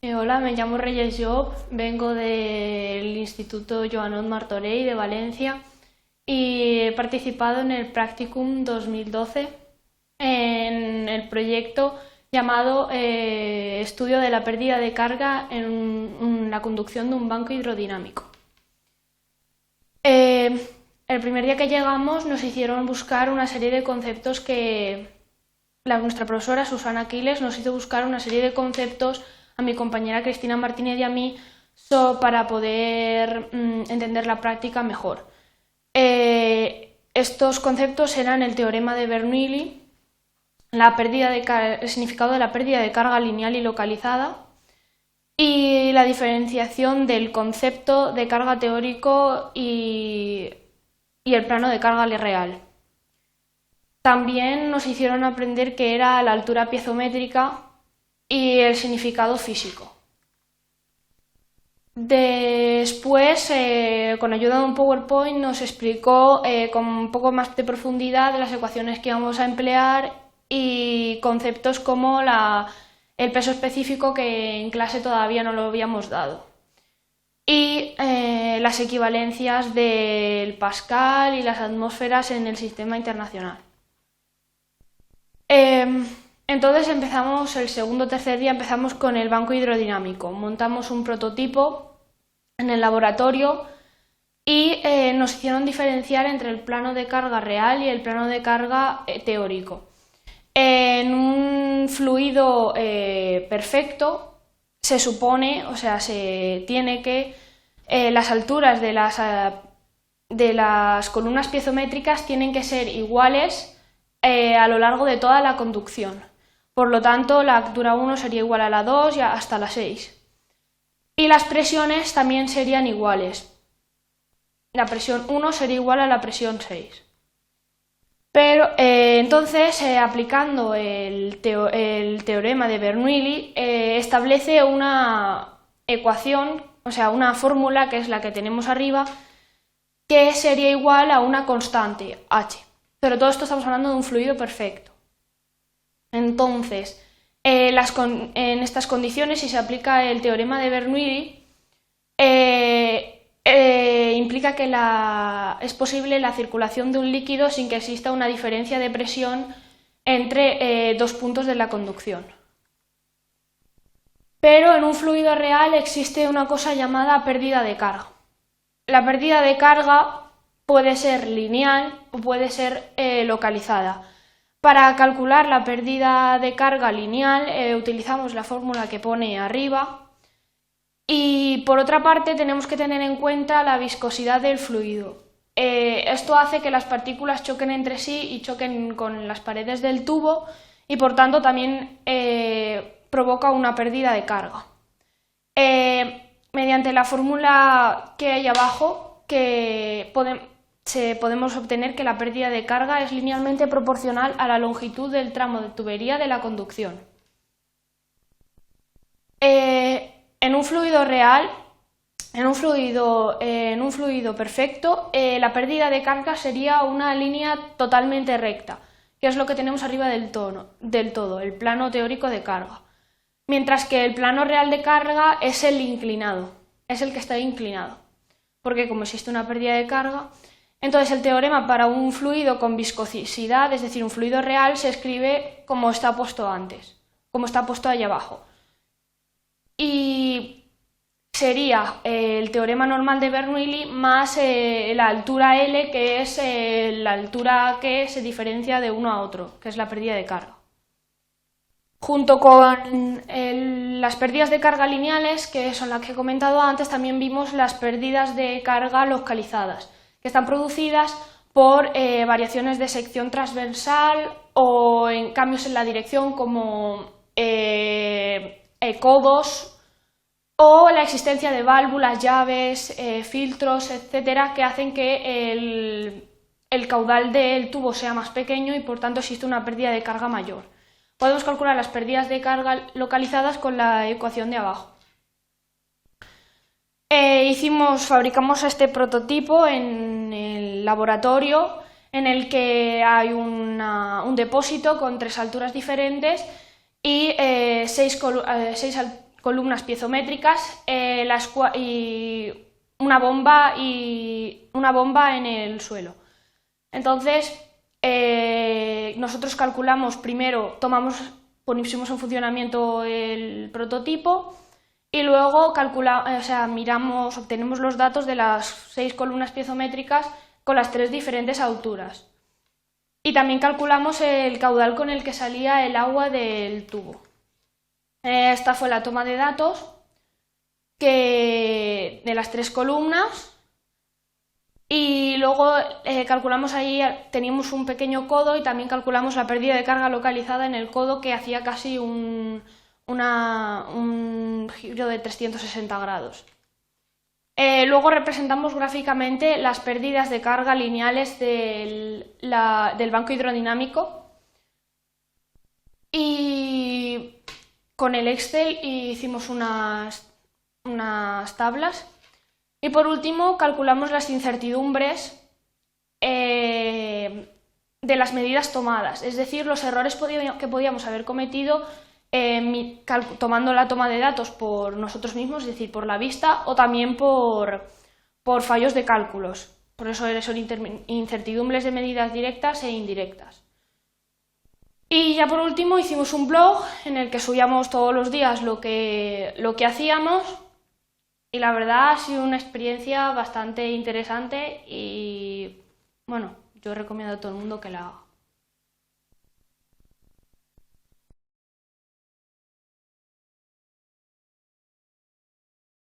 Hola, me llamo Reyes Job, vengo del Instituto Joanot Martorell de Valencia y he participado en el Practicum 2012 en el proyecto llamado Estudio de la pérdida de carga en la conducción de un banco hidrodinámico. El primer día que llegamos nos hicieron buscar una serie de conceptos nuestra profesora Susana Aquiles nos hizo buscar una serie de conceptos a mi compañera Cristina Martínez y a mí para poder entender la práctica mejor. Estos conceptos eran el teorema de Bernoulli, el significado de la pérdida de carga lineal y localizada y la diferenciación del concepto de carga teórico y el plano de carga real. También nos hicieron aprender qué era la altura piezométrica y el significado físico. Después, con ayuda de un PowerPoint, nos explicó con un poco más de profundidad las ecuaciones que íbamos a emplear y conceptos como el peso específico, que en clase todavía no lo habíamos dado, y las equivalencias del Pascal y las atmósferas en el sistema internacional. Entonces el segundo o tercer día empezamos con el banco hidrodinámico. Montamos un prototipo en el laboratorio y nos hicieron diferenciar entre el plano de carga real y el plano de carga teórico. En un fluido perfecto se supone, se tiene que las alturas de las columnas piezométricas tienen que ser iguales a lo largo de toda la conducción. Por lo tanto, la altura 1 sería igual a la 2 y hasta la 6. Y las presiones también serían iguales. La presión 1 sería igual a la presión 6. Pero entonces, aplicando el teorema de Bernoulli, establece una ecuación, una fórmula, que es la que tenemos arriba, que sería igual a una constante, h. Pero todo esto estamos hablando de un fluido perfecto. Entonces, en estas condiciones, si se aplica el teorema de Bernoulli, implica que es posible la circulación de un líquido sin que exista una diferencia de presión entre dos puntos de la conducción. Pero en un fluido real existe una cosa llamada pérdida de carga. La pérdida de carga puede ser lineal o puede ser localizada. Para calcular la pérdida de carga lineal utilizamos la fórmula que pone arriba y por otra parte tenemos que tener en cuenta la viscosidad del fluido. Esto hace que las partículas choquen entre sí y choquen con las paredes del tubo y por tanto también provoca una pérdida de carga. Mediante la fórmula que hay abajo podemos obtener que la pérdida de carga es linealmente proporcional a la longitud del tramo de tubería de la conducción. En un fluido real, en un fluido perfecto, la pérdida de carga sería una línea totalmente recta, que es lo que tenemos arriba del todo, el plano teórico de carga. Mientras que el plano real de carga es el inclinado, es el que está inclinado, porque como existe una pérdida de carga, entonces el teorema para un fluido con viscosidad, es decir, un fluido real, se escribe como está puesto antes, como está puesto ahí abajo. Y sería el teorema normal de Bernoulli más la altura L, que es la altura que se diferencia de uno a otro, que es la pérdida de carga. Junto con las pérdidas de carga lineales, que son las que he comentado antes, también vimos las pérdidas de carga localizadas, que están producidas por variaciones de sección transversal o en cambios en la dirección como codos o la existencia de válvulas, llaves, filtros, etcétera, que hacen que el caudal del tubo sea más pequeño y por tanto existe una pérdida de carga mayor. Podemos calcular las pérdidas de carga localizadas con la ecuación de abajo. Fabricamos este prototipo en el laboratorio en el que hay un depósito con 3 alturas diferentes y 6 columnas piezométricas y una bomba en el suelo. Entonces, nosotros calculamos primero, pusimos en funcionamiento el prototipo y luego obtenemos los datos de las 6 columnas piezométricas con las 3 diferentes alturas. Y también calculamos el caudal con el que salía el agua del tubo. Esta fue la toma de datos de las 3 columnas. Y luego calculamos ahí, teníamos un pequeño codo y también calculamos la pérdida de carga localizada en el codo, que hacía casi un giro de 360 grados. Luego representamos gráficamente las pérdidas de carga lineales del banco hidrodinámico y con el Excel hicimos unas tablas. Y por último, calculamos las incertidumbres de las medidas tomadas, es decir, los errores que podíamos haber cometido tomando la toma de datos por nosotros mismos, es decir, por la vista, o también por fallos de cálculos. Por eso son incertidumbres de medidas directas e indirectas. Y ya por último hicimos un blog en el que subíamos todos los días lo que hacíamos. Y la verdad ha sido una experiencia bastante interesante y bueno, yo recomiendo a todo el mundo que la haga.